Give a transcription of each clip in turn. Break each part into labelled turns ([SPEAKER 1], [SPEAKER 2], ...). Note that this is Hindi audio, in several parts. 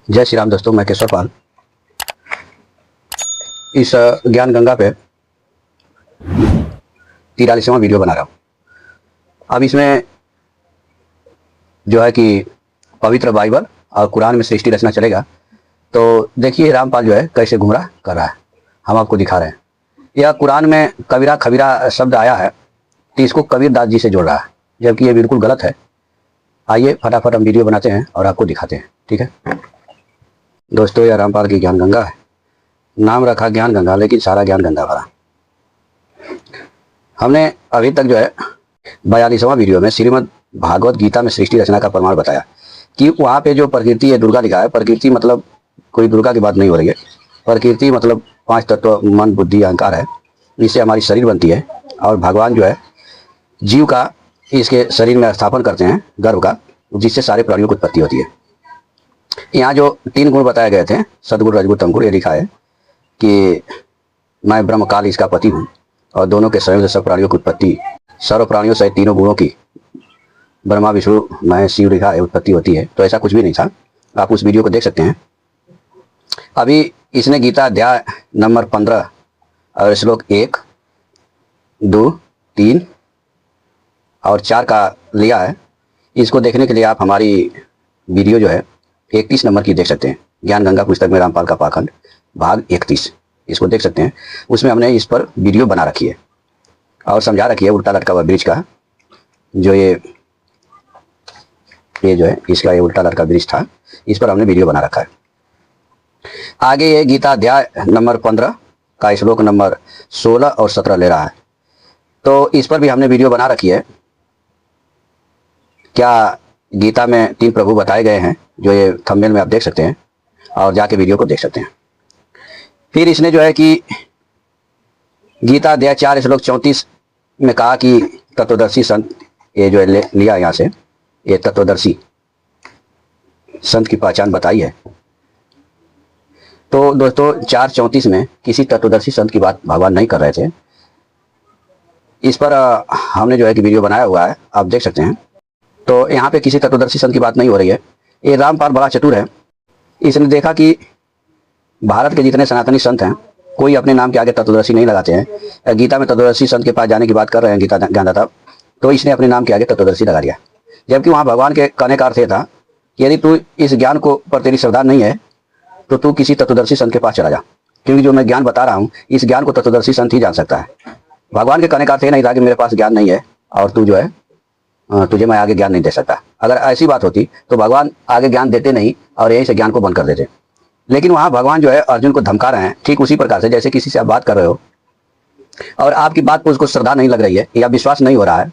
[SPEAKER 1] जय श्री राम दोस्तों, मैं केशव पाल इस ज्ञान गंगा पे 43वां वीडियो बना रहा हूँ। अब इसमें जो है कि पवित्र बाइबल और कुरान में सृष्टि रचना चलेगा। तो देखिए रामपाल जो है कैसे गुमराह कर रहा है, हम आपको दिखा रहे हैं। यह कुरान में कबीरा खबीरा शब्द आया है तो इसको कबीर दास जी से जोड़ रहा है, जबकि ये बिल्कुल गलत है। आइए फटाफट हम वीडियो बनाते हैं और आपको दिखाते हैं, ठीक है दोस्तों। यह रामपाल की ज्ञान गंगा है, नाम रखा ज्ञान गंगा, लेकिन सारा ज्ञान गंगा भरा। हमने अभी तक जो है 42वां वीडियो में श्रीमद् भागवत गीता में सृष्टि रचना का प्रमाण बताया कि वहाँ पे जो प्रकृति है दुर्गा लिखा है। प्रकृति मतलब कोई दुर्गा की बात नहीं हो रही है। प्रकृति मतलब 5 तत्व मन बुद्धि अहंकार है, इससे हमारी शरीर बनती है और भगवान जो है जीव का इसके शरीर में स्थापन करते हैं गर्भ का, जिससे सारे प्राणियों की उत्पत्ति होती है। यहाँ जो 3 गुण बताए गए थे, सदगुण रजगुण तमगुण, ये लिखा है कि मैं ब्रह्म काल इसका पति हूँ और दोनों के संयोग से सब प्राणियों की उत्पत्ति, सर्व प्राणियों से तीनों गुणों की ब्रह्मा विष्णु मैं शिव लिखा है उत्पत्ति होती है। तो ऐसा कुछ भी नहीं था, आप उस वीडियो को देख सकते हैं। अभी इसने गीता अध्याय नंबर 15 और श्लोक 1, 2, 3 और 4 का लिया है। इसको देखने के लिए आप हमारी वीडियो जो है 31 नंबर की देख सकते हैं, ज्ञान गंगा पुस्तक में रामपाल का पाखंड भाग 31, इसको देख सकते हैं। उसमें हमने इस पर वीडियो बना रखी है और समझा रखी है उल्टा लटका हुआ ब्रिज का, जो ये जो है इसका ये उल्टा लटका ब्रिज था, इस पर हमने वीडियो बना रखा है। आगे ये गीता अध्याय नंबर 15 का श्लोक नंबर 16 और 17 ले रहा है, तो इस पर भी हमने वीडियो बना रखी है। क्या गीता में 3 प्रभु बताए गए हैं, जो ये थंबनेल में आप देख सकते हैं और जाके वीडियो को देख सकते हैं। फिर इसने जो है कि गीता अध्याय 4 श्लोक 34 में कहा कि तत्वदर्शी संत, ये जो है लिया यहाँ से, ये तत्वदर्शी संत की पहचान बताई है। तो दोस्तों 4:34 में किसी तत्वदर्शी संत की बात भगवान नहीं कर रहे थे। इस पर हमने जो है कि वीडियो बनाया हुआ है, आप देख सकते हैं। तो यहाँ पे किसी तत्वदर्शी संत की बात नहीं हो रही है। ये रामपाल बड़ा चतुर है, इसने देखा कि भारत के जितने सनातनी संत हैं कोई अपने नाम के आगे तत्वदर्शी नहीं लगाते हैं। गीता में तत्वदर्शी संत के पास जाने की बात कर रहे हैं गीता ज्ञानदाता, तो इसने अपने नाम के आगे तत्वदर्शी लगा दिया, जबकि वहाँ भगवान के कहने का अर्थ ये था कि यदि तू इस ज्ञान को पर तेरी श्रद्धा नहीं है तो तू किसी तत्वदर्शी संत के पास चला जा, क्योंकि जो मैं ज्ञान बता रहा हूँ इस ज्ञान को तत्वदर्शी संत ही जान सकता है। भगवान के कहने का अर्थ ये नहीं था कि मेरे पास ज्ञान नहीं है और तू जो है तुझे मैं आगे ज्ञान नहीं दे सकता। अगर ऐसी बात होती तो भगवान आगे ज्ञान देते नहीं और यहीं से ज्ञान को बंद कर देते। लेकिन वहाँ भगवान जो है अर्जुन को धमका रहे हैं, ठीक उसी प्रकार से जैसे किसी से आप बात कर रहे हो और आपकी बात पर उसको श्रद्धा नहीं लग रही है या विश्वास नहीं हो रहा है,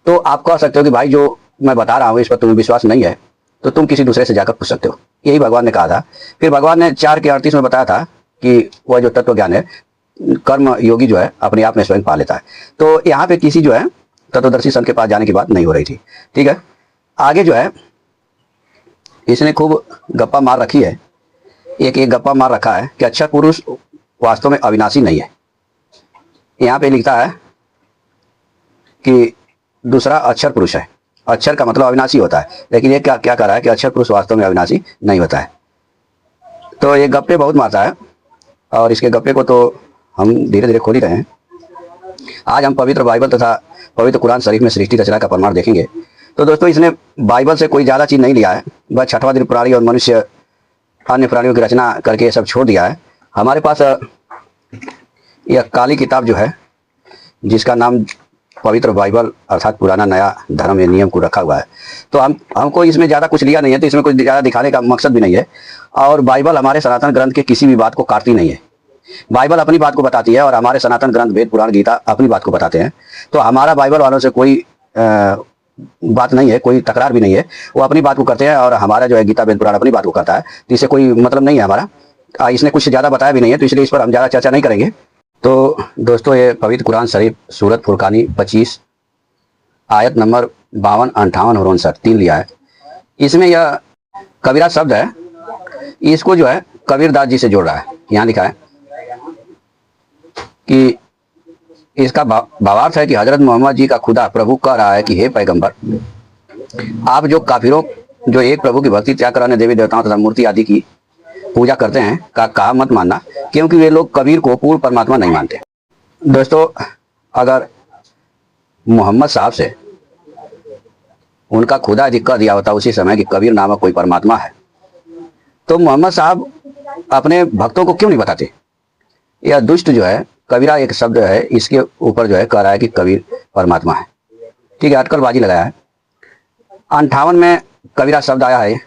[SPEAKER 1] तो आप कह सकते हो कि भाई जो मैं बता रहा हूँ इस पर तुम्हें विश्वास नहीं है तो तुम किसी दूसरे से जाकर पूछ सकते हो। यही भगवान ने कहा था। फिर भगवान ने 4:38 में बताया था कि वह जो तत्व ज्ञान है कर्म योगी जो है अपने आप में स्वयं पा लेता है। तो यहाँ पे किसी जो है तत्वदर्शी संत के पास जाने की बात नहीं हो रही थी, ठीक है। आगे जो है इसने खूब गप्पा मार रखी है, एक गप्पा मार रखा है कि अक्षर पुरुष वास्तव में अविनाशी नहीं है। यहाँ पे लिखता है कि दूसरा अक्षर पुरुष है, अक्षर का मतलब अविनाशी होता है, लेकिन ये क्या क्या कर रहा है कि अक्षर पुरुष वास्तव में अविनाशी नहीं होता है। तो ये गप्पे बहुत मारता है और इसके गप्पे को तो हम धीरे धीरे खोल ही रहे हैं। आज हम पवित्र बाइबल तथा पवित्र कुरान शरीफ में सृष्टि रचना का प्रमाण देखेंगे। तो दोस्तों इसने बाइबल से कोई ज़्यादा चीज़ नहीं लिया है, बस 6वां दिन प्राणी और मनुष्य अन्य प्राणियों की रचना करके ये सब छोड़ दिया है। हमारे पास यह काली किताब जो है जिसका नाम पवित्र बाइबल अर्थात पुराना नया धर्म या नियम को रखा हुआ है। तो हमको इसमें ज़्यादा कुछ लिया नहीं है, तो इसमें कुछ ज़्यादा दिखाने का मकसद भी नहीं है। और बाइबल हमारे सनातन ग्रंथ के किसी भी बात को काटती नहीं है। बाइबल अपनी बात को बताती है और हमारे सनातन ग्रंथ वेद पुराण गीता अपनी बात को बताते हैं। तो हमारा बाइबल वालों से कोई बात नहीं है, कोई तकरार भी नहीं है। वो अपनी बात को करते हैं और हमारा जो है गीता वेद पुराण अपनी बात को करता है, तो इससे कोई मतलब नहीं है हमारा। इसने कुछ ज़्यादा बताया भी नहीं है, तो इसलिए इस पर हम ज़्यादा चर्चा नहीं करेंगे। तो दोस्तों ये पवित्र कुरान शरीफ सूरत फुरकानी 25 आयत नंबर 52, 58 और 59 3 लिया है। इसमें यह कबीरा शब्द है, इसको जो है कबीर दास जी से जोड़ रहा है। यहाँ लिखा है कि इसका भावार्थ है कि हजरत मोहम्मद जी का खुदा प्रभु कह रहा है कि हे पैगंबर, आप जो काफिरों जो एक प्रभु की भक्ति त्याग कराने देवी देवताओं तथा मूर्ति आदि की पूजा करते हैं का कहा मत मानना, क्योंकि वे लोग कबीर को पूर्ण परमात्मा नहीं मानते। दोस्तों, अगर मोहम्मद साहब से उनका खुदा यदि कह दिया होता उसी समय कि कबीर नामक कोई परमात्मा है, तो मोहम्मद साहब अपने भक्तों को क्यों नहीं बताते? यह दुष्ट जो है, कबीरा एक शब्द है, इसके ऊपर जो है कह रहा है कि कबीर परमात्मा है। ठीक है, अटकलबाजी लगाया है। 58 में कबीरा शब्द आया है,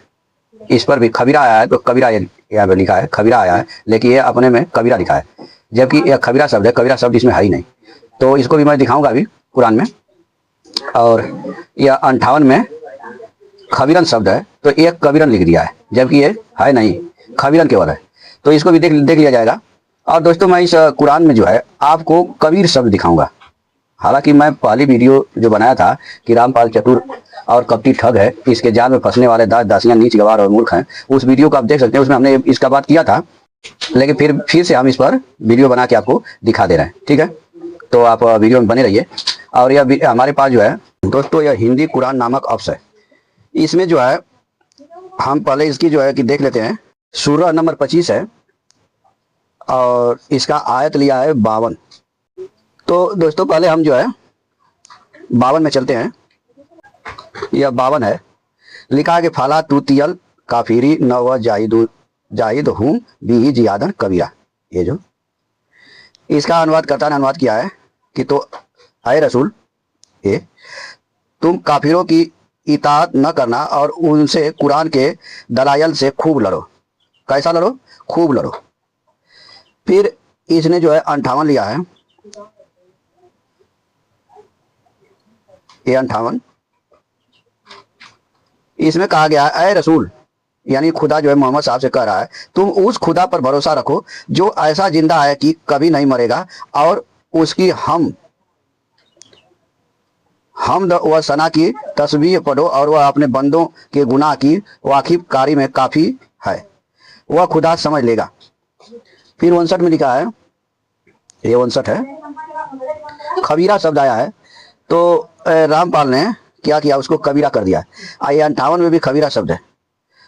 [SPEAKER 1] इस पर भी खबीरा आया है, तो कबीरा यहाँ पे लिखा है, खबीरा आया है, लेकिन ये अपने में कबीरा लिखा है, जबकि यह खबीरा शब्द है। कबीरा शब्द इसमें है ही नहीं, तो इसको भी मैं दिखाऊंगा अभी कुरान में। और यह 58 में खबीरन शब्द है, तो एक कबीरन लिख दिया है, जबकि ये है नहीं, खबीरन केवल है। तो इसको भी देख लिया जाएगा। और दोस्तों, मैं इस कुरान में जो है आपको कबीर शब्द दिखाऊंगा। हालांकि मैं पहली वीडियो जो बनाया था कि रामपाल चतुर और कपटी ठग है, इसके जाल में फंसने वाले दास दासियां नीच गवार और मूर्ख हैं, उस वीडियो को आप देख सकते हैं। उसमें हमने इसका बात किया था, लेकिन फिर से हम इस पर वीडियो बना के आपको दिखा दे रहे हैं। ठीक है, तो आप वीडियो में बने रहिए। और यह हमारे पास जो है दोस्तों, यह हिंदी कुरान नामक अप्स है। इसमें जो है हम पहले इसकी जो है कि देख लेते हैं। सूरह नंबर 25 है और इसका आयत लिया है 52। तो दोस्तों, पहले हम जो है 52 में चलते हैं। यह 52 है, लिखा है कि फाला तुतियल काफिरी नव जाहिद हूँ भी जियादन कबीरा। ये जो इसका अनुवादकर्ता ने अनुवाद किया है कि तो आए रसूल, ये तुम काफिरों की इताअत न करना और उनसे कुरान के दलायल से खूब लड़ो। कैसा लड़ो? खूब लड़ो। फिर इसने जो है 58 लिया है, ये 58, इसमें कहा गया है, ऐ रसूल, यानी खुदा जो है मोहम्मद साहब से कह रहा है, तुम उस खुदा पर भरोसा रखो जो ऐसा जिंदा है कि कभी नहीं मरेगा, और उसकी हमद व सना की तस्बीह पढ़ो, और वह अपने बंदों के गुनाह की वाकिफकारी में काफी है, वह खुदा समझ लेगा। फिर 59 में लिखा है, ये 59 है, खबीरा शब्द आया है, तो रामपाल ने क्या किया, उसको कबीरा कर दिया। ये 58 में भी खबीरा शब्द है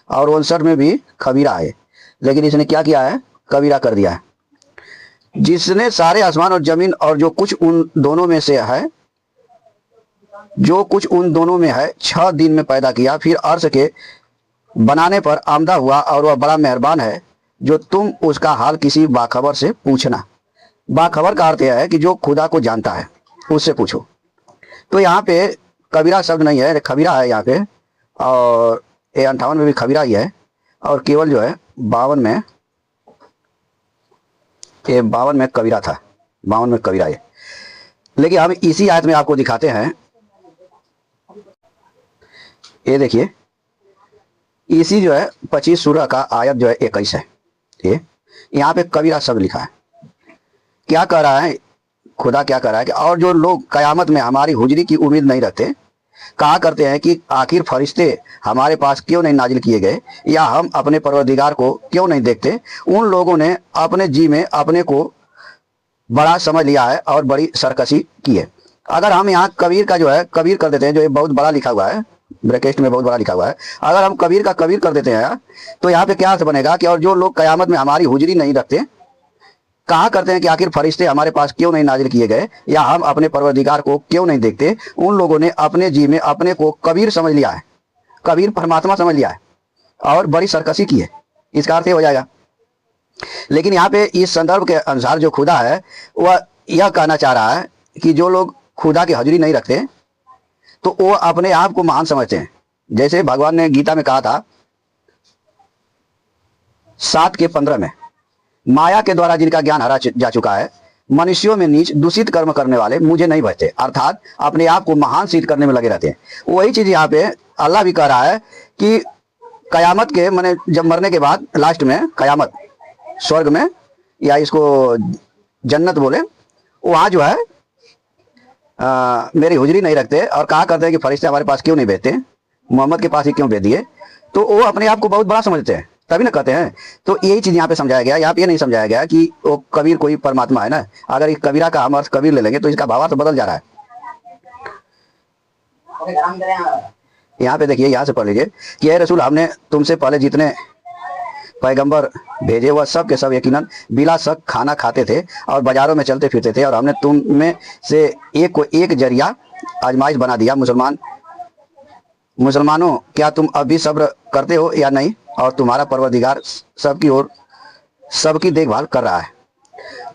[SPEAKER 1] और 59 में भी खबीरा है, लेकिन इसने क्या किया है, कबीरा कर दिया है। जिसने सारे आसमान और जमीन और जो कुछ उन दोनों में से है, जो कुछ उन दोनों में है, 6 दिन में पैदा किया, फिर अर्श के बनाने पर आमदा हुआ, और वह बड़ा मेहरबान है, जो तुम उसका हाल किसी बाखबर से पूछना। बाखबर का अर्थ यह है कि जो खुदा को जानता है उससे पूछो। तो यहाँ पे कबीरा शब्द नहीं है, खबीरा है यहाँ पे, और ये 58 में भी खबीरा ही है, और केवल जो है 52 में, ये 52 में कबीरा था, 52 में कबीरा है। लेकिन हम इसी आयत में आपको दिखाते हैं, ये देखिए, इसी जो है 25 सूरह का आयत जो है 21 है, ये यहाँ पे कबीरा शब्द लिखा है। क्या कह रहा है खुदा, क्या कह रहा है कि और जो लोग कयामत में हमारी हुजरी की उम्मीद नहीं रखते, कहा करते हैं कि आखिर फरिश्ते हमारे पास क्यों नहीं नाजिल किए गए, या हम अपने परवरदिगार को क्यों नहीं देखते, उन लोगों ने अपने जी में अपने को बड़ा समझ लिया है और बड़ी सरकशी की है। अगर हम यहाँ कबीर का जो है कबीर कर देते हैं, जो ये बहुत बड़ा लिखा हुआ है, ब्रैकेट में बहुत बड़ा लिखा हुआ है, अगर हम कबीर का कबीर कर देते हैं तो यहाँ पे क्या अर्थ बनेगा कि और जो लोग कयामत में हमारी हुजरी नहीं रखते, कहा करते हैं कि आखिर फरिश्ते हमारे पास क्यों नहीं नाजिल किए गए, या हम अपने परवरदिगार को क्यों नहीं देखते, उन लोगों ने अपने जी में अपने को कबीर समझ लिया है, कबीर परमात्मा समझ लिया है और बड़ी सरकशी की है। इसका अर्थ हो जाएगा। लेकिन यहाँ पे इस संदर्भ के अनुसार जो खुदा है वह यह कहना चाह रहा है कि जो लोग खुदा की हाजिरी नहीं रखते तो वो अपने आप को महान समझते हैं। जैसे भगवान ने गीता में कहा था 7:15 में, माया के द्वारा जिनका ज्ञान हरा जा चुका है, मनुष्यों में नीच दूषित कर्म करने वाले मुझे नहीं भजते, अर्थात अपने आप को महान सिद्ध करने में लगे रहते हैं। वही चीज यहाँ पे अल्लाह भी कह रहा है कि कयामत के माने जब मरने के बाद लास्ट में कयामत स्वर्ग में, या इसको जन्नत बोले, वहां जो है मेरी हुजरी नहीं रखते और कहा करते हैं कि फरिश्ते हमारे पास क्यों नहीं भेजते, मोहम्मद के पास ही क्यों भेज दिए, तो वो अपने आप को बहुत बड़ा समझते हैं, तभी ना कहते हैं। तो यही चीज यहाँ पे समझाया गया। यहाँ पे ये नहीं समझाया गया कि वो कबीर कोई परमात्मा है ना। अगर इस कबीरा का हम अर्थ कबीर ले लेंगे तो इसका भावार्थ बदल जा रहा है। यहाँ पे देखिए, यहाँ से पढ़ लीजिए कि ए रसूल, हमने तुमसे पहले जितने पैगंबर भेजे वह सब के सब यकीनन बिला शक खाना खाते थे और बाजारों में चलते फिरते थे, और हमने तुम में से एक को एक जरिया आजमाइश बना दिया। मुसलमानों, क्या तुम अब भी सब्र करते हो या नहीं? और तुम्हारा परवरदिगार सबकी ओर सबकी देखभाल कर रहा है।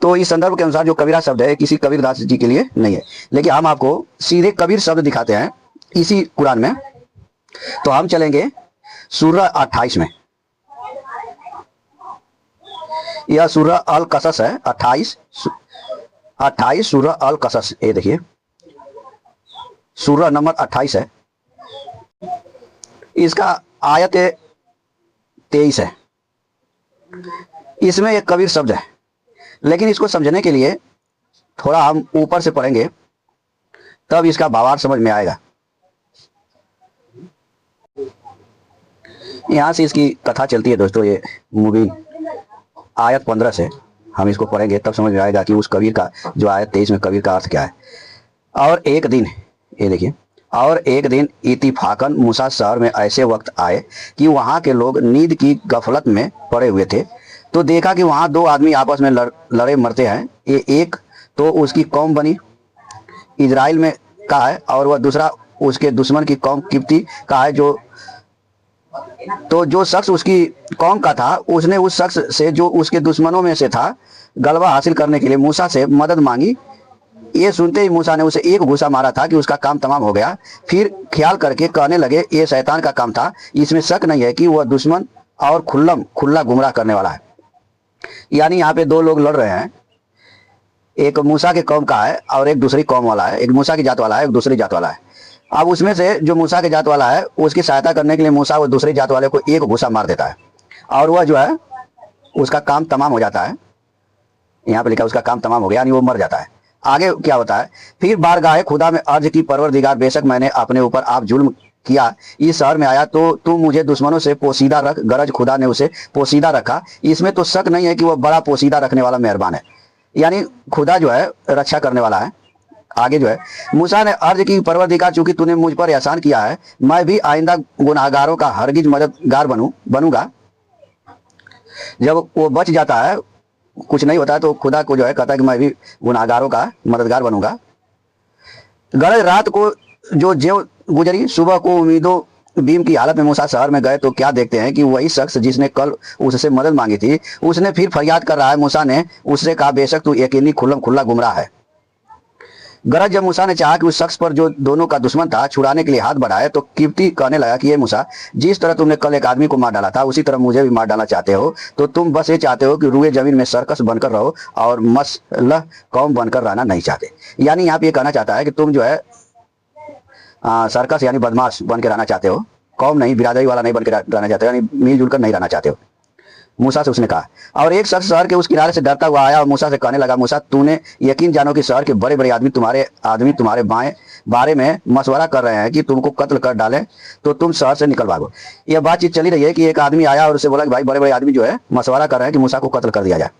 [SPEAKER 1] तो इस संदर्भ के अनुसार जो कबीरा शब्द है किसी कबीरदास जी के लिए नहीं है, लेकिन हम आपको सीधे कबीर शब्द दिखाते हैं इसी कुरान में। तो हम चलेंगे सूरह 28 में। यह सूरह अल कसस है, 28 सूरह अल कसस। ये देखिए सूरह नंबर 28 है, इसका आयत 23 है। इसमें एक कबीर शब्द है, लेकिन इसको समझने के लिए थोड़ा हम ऊपर से पढ़ेंगे, तब इसका भावार्थ समझ में आएगा। यहां से इसकी कथा चलती है दोस्तों। ये मूवी आयत 15 से हम इसको पढ़ेंगे, तब समझ में आएगा कि उस कबीर का जो आयत 23 में कबीर का अर्थ क्या है। और एक दिन, ये देखिए, और एक दिन इतिफाकन मूसा शहर में ऐसे वक्त आए कि वहां के लोग नींद की गफलत में पड़े हुए थे। तो देखा कि वहां दो आदमी आपस में लड़े मरते हैं। ये एक तो उसकी कौम बनी इजराइल में का है, और वह दूसरा उसके दुश्मन की कौम किप्ती का है। जो शख्स उसकी कौम का था, उसने उस शख्स से जो उसके दुश्मनों में से था गलबा हासिल करने के लिए मूसा से मदद मांगी। ये सुनते ही मूसा ने उसे एक घूसा मारा था कि उसका काम तमाम हो गया। फिर ख्याल करके कहने लगे, ये शैतान का काम था, इसमें शक नहीं है कि वह दुश्मन और खुल्ला गुमराह करने वाला है। यानी यहाँ पे दो लोग लड़ रहे हैं, एक मूसा के कौम का है और एक दूसरी कौम वाला है। एक मूसा की जात वाला है, एक दूसरी जात वाला है। अब उसमें से जो मूसा के जात वाला है, उसकी सहायता करने के लिए मूसा वो दूसरी जात वाले को एक घूसा मार देता है, और वह जो है उसका काम तमाम हो जाता है। यहाँ पे लिखा उसका काम तमाम हो गया, यानी वो मर जाता है। आगे क्या होता है, फिर बारगाह खुदा में अर्ज की, परवरदिगार, बेशक मैंने अपने ऊपर आप जुल्म किया, इस शहर में आया तो तुम मुझे दुश्मनों से पोसीदा रख। गरज खुदा ने उसे पोसीदा रखा, इसमें तो शक नहीं है कि वह बड़ा पोसीदा रखने वाला मेहरबान है। यानी खुदा जो है रक्षा करने वाला है। आगे जो है, मूसा ने अर्ज की, परवरदिगार, चूंकि तूने मुझ पर एहसान किया है, मैं भी आइंदा गुनाहगारों का हरगिज मददगार बनूंगा। जब वो बच जाता है, कुछ नहीं होता है, तो खुदा को जो है कहता है कि मैं भी गुनाहगारों का मददगार बनूंगा। गरज रात को जो गुजरी, सुबह को उम्मीदों बीम की हालत में मूसा शहर में गए तो क्या देखते हैं कि वही शख्स जिसने कल उससे मदद मांगी थी, उसने फिर फरियाद कर रहा है। मूसा ने उससे कहा, बेशक तू यकीनी खुल्ला गुमराह है। गरज जब मूसा ने चाहा कि उस शख्स पर जो दोनों का दुश्मन था छुड़ाने के लिए हाथ बढ़ाए, तो किप्ती कहने लगा कि ये मूसा, जिस तरह तुमने कल एक आदमी को मार डाला था, उसी तरह मुझे भी मार डालना चाहते हो। तो तुम बस ये चाहते हो कि रुए जमीन में सर्कस बनकर रहो और मसलह कौम बनकर रहना नहीं चाहते। यानी यहाँ पे ये कहना चाहता है कि तुम जो है सर्कस यानी बदमाश बन के रहना चाहते हो, कौम नहीं, बिरादरी वाला नहीं बन के रहना चाहते हो, यानी मिलजुल कर नहीं रहना चाहते हो। मूसा से उसने कहा। और एक शख्स शहर के उस किनारे से डरता हुआ आया और मूसा से कहने लगा, मूसा, तूने यकीन जानो कि शहर के बड़े बड़े आदमी तुम्हारे बारे में मशवरा कर रहे हैं कि तुमको कत्ल कर डालें, तो तुम शहर से निकल भागो। यह बातचीत चली रही है कि एक आदमी आया और उससे बोला कि भाई बड़े बड़े आदमी जो है मशवरा कर रहे हैं कि मूसा को कत्ल कर दिया जाए।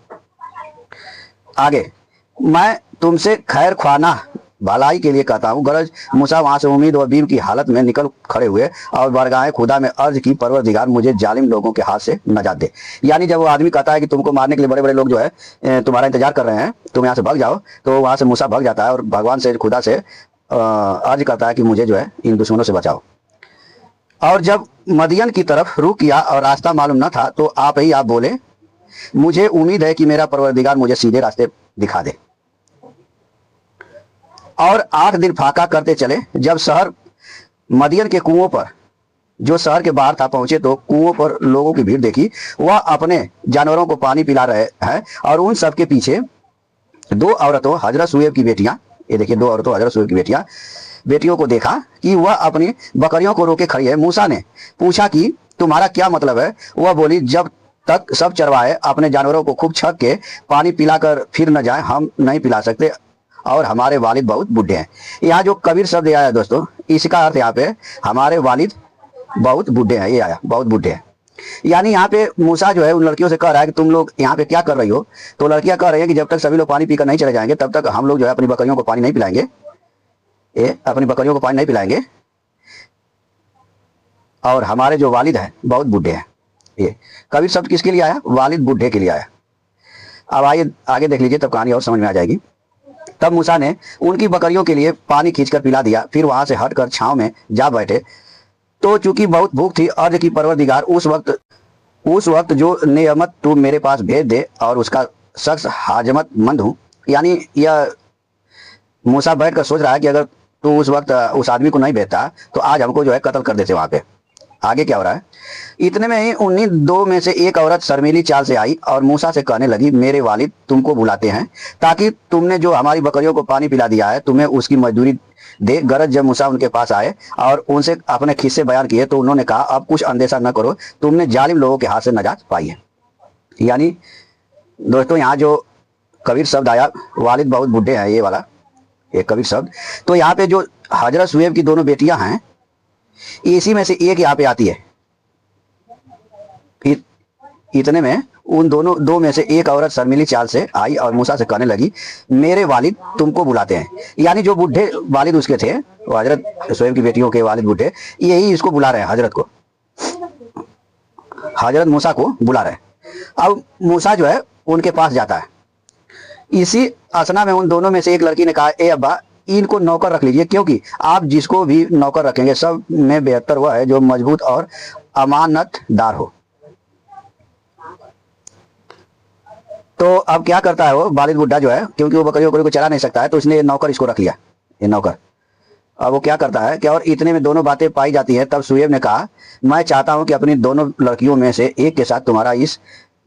[SPEAKER 1] आगे, मैं तुमसे खैर ख्वाना भलाई के लिए कहता हूँ। गरज मूसा वहां से उम्मीद और बीम की हालत में निकल खड़े हुए और बारगाह खुदा में अर्ज की, परवरदिगार मुझे जालिम लोगों के हाथ से नजात दे। यानी जब वो आदमी कहता है कि तुमको मारने के लिए बड़े बड़े लोग जो है तुम्हारा इंतजार कर रहे हैं, तुम यहाँ से भाग जाओ, तो वहां से मूसा भाग जाता है और भगवान से, खुदा से अर्ज करता है कि मुझे जो है इन दुश्मनों से बचाओ। और जब मदियन की तरफ रुख किया और रास्ता मालूम न था, तो आप बोले, मुझे उम्मीद है कि मेरा परवरदिगार मुझे सीधे रास्ते दिखा दे। और 8 दिन फाका करते चले। जब शहर मदियन के कुओं पर, जो शहर के बाहर था, पहुंचे तो कुओं पर लोगों की भीड़ देखी। वह अपने जानवरों को पानी पिला रहे हैं, और उन सब के पीछे 2 औरतों हजरत शुएब की बेटियां, ये देखिए 2 औरतों हजरत शुएब की बेटियों को देखा कि वह अपनी बकरियों को रोके खड़ी है। मूसा ने पूछा कि तुम्हारा क्या मतलब है? वह बोली, जब तक सब चरवाहे अपने जानवरों को खूब छक के पानी पिलाकर फिर न जाए, हम नहीं पिला सकते, और हमारे वालिद बहुत बूढ़े हैं। यहाँ जो कबीर शब्द आया है दोस्तों, इसका अर्थ यहाँ पे हमारे वालिद बहुत बूढ़े हैं, ये आया बहुत बूढ़े हैं। यानी यहाँ पे मूसा जो है उन लड़कियों से कह रहा है कि तुम लोग यहाँ पे क्या कर रही हो? तो लड़कियां कह रही है कि जब तक सभी लोग पानी पीकर नहीं चले जाएंगे, तब तक हम लोग जो है अपनी बकरियों को पानी नहीं पिलाएंगे, अपनी बकरियों को पानी नहीं पिलाएंगे। और हमारे जो वालिद हैं बहुत बूढ़े हैं। ये कबीर शब्द किसके लिए आया? वालिद बूढ़े के लिए आया। अब आइए आगे देख लीजिए, तब कहानी और समझ में आ जाएगी। तब मूसा ने उनकी बकरियों के लिए पानी खींचकर पिला दिया, फिर वहां से हटकर छांव में जा बैठे। तो चूंकि बहुत भूख थी, अर्ज की परवरदिगार उस वक्त जो नेमत तू मेरे पास भेज दे और उसका शख्स हाजमतमंद हूँ। यानी यह मूसा बैठ कर सोच रहा है कि अगर तू उस वक्त उस आदमी को नहीं भेजता तो आज हमको जो है कत्ल कर देते वहां पे। आगे क्या हो रहा है? इतने में ही उन्हीं दो में से एक औरत शर्मीली चाल से आई और मूसा से कहने लगी, मेरे वालिद तुमको बुलाते हैं ताकि तुमने जो हमारी बकरियों को पानी पिला दिया है तुम्हें उसकी मजदूरी दे। गरज जब मूसा उनके पास आए और उनसे अपने किस्से बयान किए तो उन्होंने कहा, अब कुछ अंदेशा न करो, तुमने जालिम लोगों के हाथ से नजात पाई है। यानी दोस्तों यहाँ जो कबीर शब्द आया, वालिद बहुत बूढ़े हैं, ये वाला एक कबीर शब्द। तो यहाँ पे जो हजरत शुएब की दोनों बेटियां हैं, इसी में से एक यहाँ पे आती है। इतने में उन दो में से एक औरत शर्मीली चाल से आई और मूसा से कहने लगी, मेरे वालिद तुमको बुलाते हैं। यानी जो बूढ़े वालिद उसके थे, वो हजरत शुएब की बेटियों के वालिद बूढ़े, यही इसको बुला रहे हैं, हजरत को, हजरत मूसा को बुला रहे हैं। अब मूसा जो है उनके पास जाता है। इसी असना में उन दोनों में से एक लड़की ने कहा, ए अब्बा, इनको नौकर रख लीजिए, क्योंकि आप जिसको भी नौकर रखेंगे सब में बेहतर वह है जो मजबूत और अमानतदार हो। तो अब क्या करता है वो वालिद बुड्ढा जो है, क्योंकि वो बकरियों को चला नहीं सकता है, तो इसने नौकर इसको रख लिया, ये नौकर। अब वो क्या करता है कि, और इतने में दोनों बातें पाई जाती हैं। तब शुएब ने कहा, मैं चाहता हूं कि अपनी दोनों लड़कियों में से एक के साथ तुम्हारा इस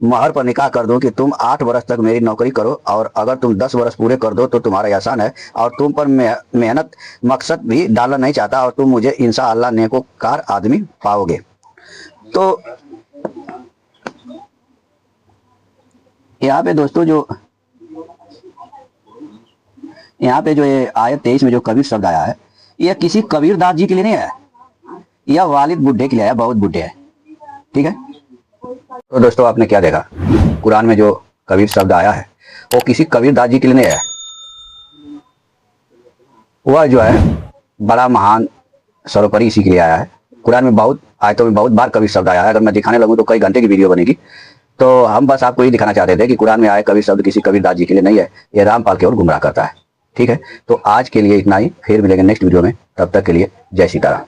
[SPEAKER 1] महर पर निकाह कर दूं कि तुम 8 वर्ष तक मेरी नौकरी करो, और अगर तुम 10 वर्ष पूरे कर दो तो तुम्हारा एहसान है, और तुम पर मेहनत मकसद भी डालना नहीं चाहता, और तुम मुझे इंशाअल्लाह नेकोकार आदमी पाओगे। तो यहाँ पे दोस्तों यहाँ पे जो ये आयत 23 में जो कबीर शब्द आया है, यह किसी कबीर दास जी के लिए नहीं आया, यह वालिद बुड्ढे के लिए आया, बहुत बुड्ढे है। ठीक है, तो दोस्तों आपने क्या देखा, कुरान में जो कबीर शब्द आया है वो किसी कबीर दास जी के लिए नहीं आया, वह जो है बड़ा महान सर्वोपरि इसी के लिए आया है। कुरान में बहुत आयतों में बहुत बार कबीर शब्द आया है। अगर मैं दिखाने लगूं तो कई घंटे की वीडियो बनेगी। तो हम बस आपको ये दिखाना चाहते थे कि कुरान में आए कबीर शब्द किसी कबीर दास जी के लिए नहीं है, ये रामपाल की ओर गुमराह करता है। ठीक है, तो आज के लिए इतना ही, फिर मिलेंगे नेक्स्ट वीडियो में, तब तक के लिए जय सीताराम।